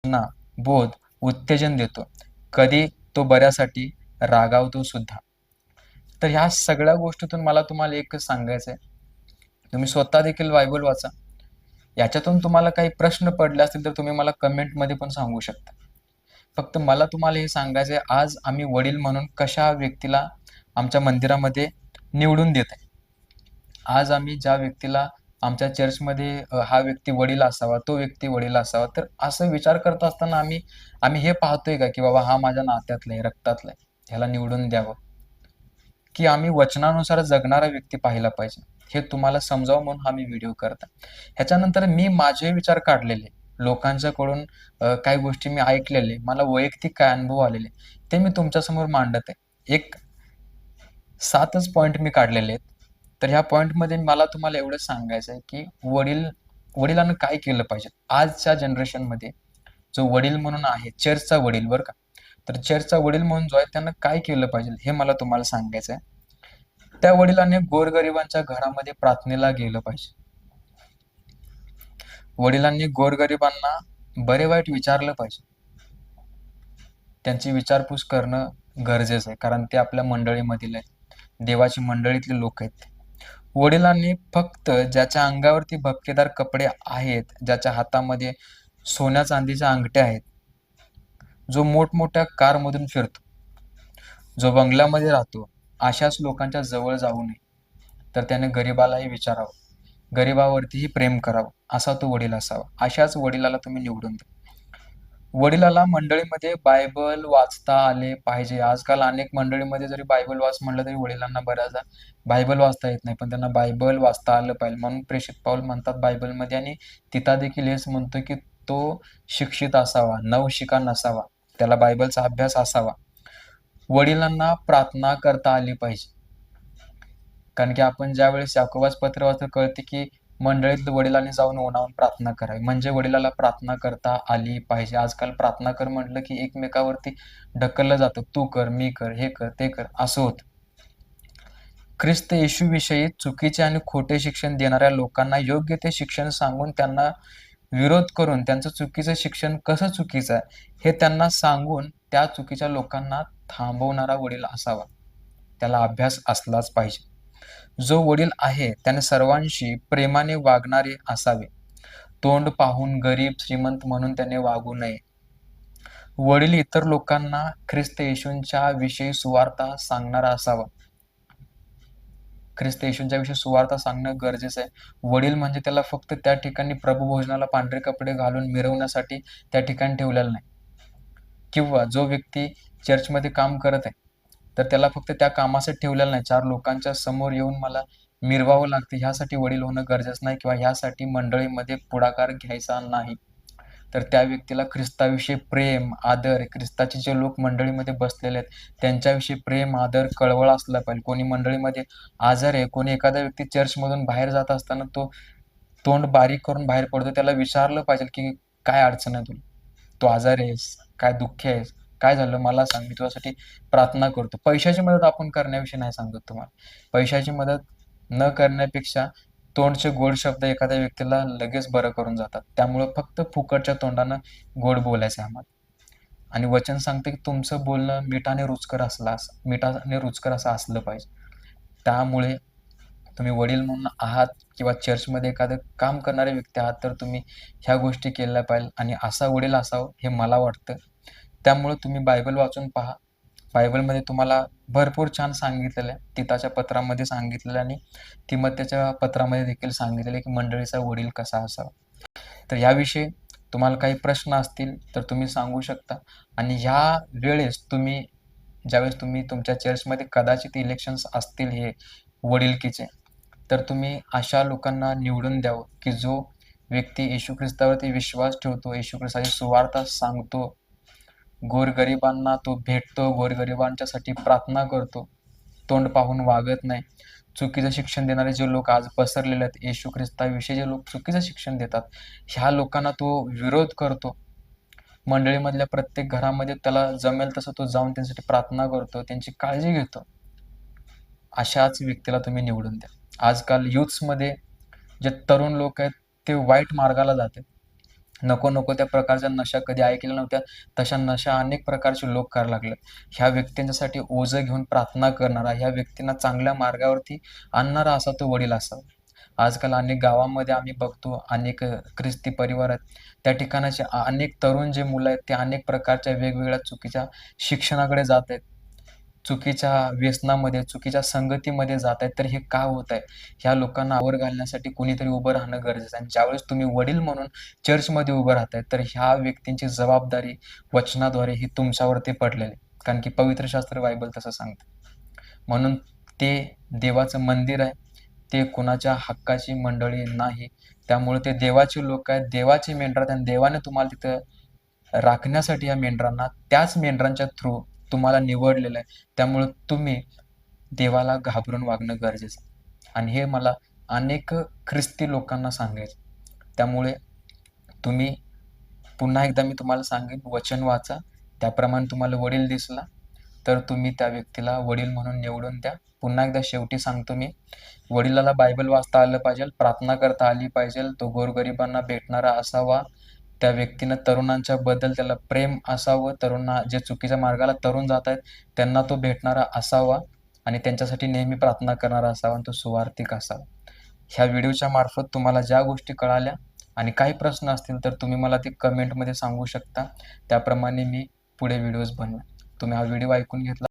ना बोध उत्तेजन देतो, कधी तो बऱ्यासाठी रागावतो सुद्धा. तर ह्या सगळ्या गोष्टीतून मला तुम्हाला एकच सांगायचं आहे, तुम्ही स्वतः देखील बायबल वाचा. याच्यातून तुम्हाला काही प्रश्न पडले असतील तर तुम्ही मला कमेंटमध्ये पण सांगू शकता. फक्त मला तुम्हाला हे सांगायचं आहे, आज आम्ही वडील म्हणून कशा व्यक्तीला आमच्या मंदिरामध्ये निवडून देत आहे. आज आम्ही ज्या व्यक्तीला आमच्या चर्चमध्ये हा व्यक्ती वडील असावा, तो व्यक्ती वडील असावा, तर असं विचार करत असताना आम्ही आम्ही हे पाहतोय का, की बाबा हा माझ्या नात्यातला आहे, रक्तातला आहे, ह्याला निवडून द्यावं, की आम्ही वचनानुसार जगणारा व्यक्ती पाहिला पाहिजे. हे तुम्हाला समजावं म्हणून हा मी व्हिडिओ करत आहे. ह्याच्यानंतर मी माझे विचार काढलेले, लोकांच्याकडून काही गोष्टी मी ऐकलेले, मला वैयक्तिक काय अनुभव आलेले, ते मी तुमच्यासमोर मांडत आहे. एक 7च पॉइंट मी काढलेले आहेत. तर ह्या पॉइंटमध्ये मला तुम्हाला एवढंच सांगायचं आहे, की वडिलांनी काय केलं पाहिजे? आजच्या जनरेशनमध्ये जो वडील म्हणून आहे, चर्चचा वडील बरं का. तर चर्चचा वडील म्हणून जो आहे त्यानं काय केलं पाहिजे हे मला तुम्हाला सांगायचं आहे. त्या वडिलांनी गोरगरिबांच्या घरामध्ये प्रार्थनेला गेलं पाहिजे. वडिलांनी गोरगरिबांना बरे वाईट विचारलं पाहिजे. त्यांची विचारपूस करणं गरजेचं आहे, कारण ते आपल्या मंडळीमधील आहेत. देवाची मंडळीतले लोक आहेत. वडिलांनी फक्त ज्याच्या अंगावरती भपकेदार कपडे आहेत, ज्याच्या हातामध्ये सोन्या चांदीच्या अंगठ्या आहेत, जो मोठमोठ्या कारमधून फिरतो, जो बंगल्यामध्ये राहतो, अशाच लोकांच्या जवळ जाऊ नये. तर त्याने गरिबालाही विचारावं, गरिबावरतीही प्रेम करावं, असा तो वडील असावा. अशाच वडिलाला तुम्ही निवडून द्या. वडिलाला मंडळीमध्ये बायबल वाचता आले पाहिजे. आजकाल अनेक मंडळीमध्ये जरी बायबल वाच म्हटलं तरी वडिलांना बऱ्याचदा बायबल वाचता येत नाही, पण त्यांना बायबल वाचता आलं पाहिजे. म्हणून प्रेषित पाऊल म्हणतात बायबलमध्ये, आणि तिथं देखील हेच म्हणतो, की तो शिक्षित असावा, नवशिका नसावा, त्याला बायबलचा अभ्यास असावा. वडिलांना प्रार्थना करता आली पाहिजे. कारण की आपण ज्यावेळेस याकोबाचं पत्र वाचतो कळते, की मंडळीत वडिलांनी जाऊन ओनावून प्रार्थना करावी, म्हणजे वडिलाला प्रार्थना करता आली पाहिजे. आजकाल प्रार्थना कर म्हटलं की एकमेकावरती ढकललं जातं, तू कर, मी कर, हे कर, ते कर, असं होतं. ख्रिस्त येशूविषयी चुकीचे आणि खोटे शिक्षण देणाऱ्या लोकांना योग्य ते शिक्षण सांगून त्यांना विरोध करून त्यांचं चुकीचं शिक्षण कसं चुकीचं आहे हे त्यांना सांगून त्या चुकीच्या लोकांना थांबवणारा वडील असावा. त्याला अभ्यास असलाच पाहिजे. जो वडील आहे त्याने सर्वांशी प्रेमाने वागणारे असावे. तोंड पाहून गरीब श्रीमंत म्हणून त्याने वागू नये. वडील इतर लोकांना ख्रिस्त येशूंच्या विषयी सुवार्ता सांगणारा असावा. ख्रिस्त येशूंच्या विषयी सुवार्ता सांगणं गरजेचं आहे. वडील म्हणजे त्याला फक्त त्या ठिकाणी प्रभुभोजनाला पांढरे कपडे घालून मिरवण्यासाठी त्या ठिकाणी ठेवलेलं नाही, किंवा जो व्यक्ती चर्चमध्ये काम करत आहे तर त्याला फक्त त्या कामासाठी ठेवलेलं नाही, 4 लोकांच्या समोर येऊन मला मिरवावं लागतं ह्यासाठी वडील होणं गरजेचं नाही, किंवा ह्यासाठी मंडळीमध्ये पुढाकार घ्यायचा नाही. तर त्या व्यक्तीला ख्रिस्ताविषयी प्रेम, आदर, ख्रिस्ताचे जे लोक मंडळीमध्ये बसलेले आहेत त्यांच्याविषयी प्रेम, आदर, कळवळ असला पाहिजे. कोणी मंडळीमध्ये आजार आहे, कोणी एखादा व्यक्ती चर्चमधून बाहेर जात असताना तो तोंड बारीक करून बाहेर पडतो, त्याला विचारलं पाहिजे, की काय अडचण आहे तुला? तू आजारी आहेस? काय दुःखी आहेस? काय झालं मला सांग, मी तुझ्यासाठी प्रार्थना करतो. पैशाची मदत आपण करण्याविषयी नाही सांगत तुम्हाला. पैशाची मदत न करण्यापेक्षा तोंडचे गोड शब्द एखाद्या व्यक्तीला लगेच बरं करून जातात. त्यामुळं फक्त फुकटच्या तोंडानं गोड बोलायचं आहे आम्हाला. आणि वचन सांगतं, की तुमचं बोलणं मिठाने रुचकर असं असलं पाहिजे. त्यामुळे तुम्ही वडील म्हणून आहात किंवा चर्चमध्ये एखादं काम करणारे व्यक्ती आहात, तर तुम्ही ह्या गोष्टी केल्या पाहिजे आणि असा वडील असावं हे मला वाटतं. त्यामुळं तुम्ही बायबल वाचून पहा. बायबलमध्ये तुम्हाला भरपूर छान सांगितलेलं आहे. तीताच्या पत्रामध्ये सांगितलेलं आणि तिमोथेच्या पत्रामध्ये देखील सांगितलेलं आहे, की मंडळीचा वडील कसा असावा. तर याविषयी तुम्हाला काही प्रश्न असतील तर तुम्ही सांगू शकता. आणि ह्या वेळेस ज्यावेळेस तुम्ही तुमच्या चर्चमध्ये कदाचित इलेक्शन्स असतील हे वडिलकीचे, तर तुम्ही अशा लोकांना निवडून द्यावं, की जो व्यक्ती येशू ख्रिस्तावरती विश्वास ठेवतो, येशू ख्रिस्ताची सुवार्ता सांगतो, गोरगरिबांना तो भेटतो, गोरगरिबांच्यासाठी प्रार्थना करतो, तोंड पाहून वागत नाही. चुकीचं शिक्षण देणारे जे लोक आज पसरलेले आहेत, येशू ख्रिस्ताविषयी जे लोक चुकीचं शिक्षण देतात, ह्या लोकांना तो विरोध करतो. मंडळीमधल्या प्रत्येक घरामध्ये त्याला जमेल तसं तो जाऊन त्यांच्यासाठी प्रार्थना करतो, त्यांची काळजी घेतो. अशाच व्यक्तीला तुम्ही निवडून द्या. आजकाल यूथ्समध्ये जे तरुण लोक आहेत ते वाईट मार्गाला जातात. नको नको त्या प्रकारच्या नशा कधी ऐकल्या नव्हत्या, तशा नशा अनेक प्रकारचे लोक करायला लागले. ह्या व्यक्तींच्यासाठी ओझं घेऊन प्रार्थना करणारा, ह्या व्यक्तींना चांगल्या मार्गावरती आणणारा असा तो वडील असावा. आजकाल अनेक गावामध्ये आम्ही बघतो, अनेक ख्रिस्ती परिवार आहेत. त्या ठिकाणाचे अनेक तरुण जे मुलं आहेत, ते अनेक प्रकारच्या वेगवेगळ्या चुकीच्या शिक्षणाकडे जात आहेत. चुकीच्या व्यसनामध्ये, चुकीच्या संगतीमध्ये जात आहेत. तर हे का होत आहे? ह्या लोकांना आवर घालण्यासाठी कोणीतरी उभं राहणं गरजेचं आहे. आणि ज्यावेळेस तुम्ही वडील म्हणून चर्चमध्ये उभं राहताय, तर ह्या व्यक्तींची जबाबदारी वचनाद्वारे ही तुमच्यावरती पडलेली आहे. कारण की पवित्र शास्त्र बायबल तसं सांगतं. म्हणून ते देवाचं मंदिर आहे. ते कुणाच्या हक्काची मंडळी नाही. त्यामुळे ते देवाचे लोक आहेत, देवाचे मेंढर आहेत आणि देवाने तुम्हाला तिथं राखण्यासाठी या मेंढरांना त्याच मेंढरांच्या थ्रू तुम्हाला निवडलेलं आहे. त्यामुळे तुम्ही देवाला घाबरून वागणं गरजेचं आहे. आणि हे मला अनेक ख्रिस्ती लोकांना सांगायचं. त्यामुळे तुम्ही पुन्हा एकदा मी तुम्हाला सांगेन, वचन वाचा. त्याप्रमाणे तुम्हाला वडील दिसला, तर तुम्ही त्या व्यक्तीला वडील म्हणून निवडून द्या. पुन्हा एकदा शेवटी सांगतो मी, वडिलाला बायबल वाचता आलं पाहिजे, प्रार्थना करता आली पाहिजे, तो गोरगरिबांना भेटणारा असावा. त्या व्यक्तीनं तरुणांच्या बद्दल त्याला प्रेम असावं. जे चुकीच्या मार्गाला तरुण जात आहेत, त्यांना तो भेटणारा असावा आणि त्यांच्यासाठी नेहमी प्रार्थना करणारा असावा आणि तो सुवार्थिक असावा. ह्या व्हिडिओच्या मार्फत तुम्हाला ज्या गोष्टी कळाल्या आणि काही प्रश्न असतील तर तुम्ही मला ते कमेंटमध्ये सांगू शकता. त्याप्रमाणे मी पुढे व्हिडिओज बनवेन. तुम्ही हा व्हिडिओ ऐकून घेतला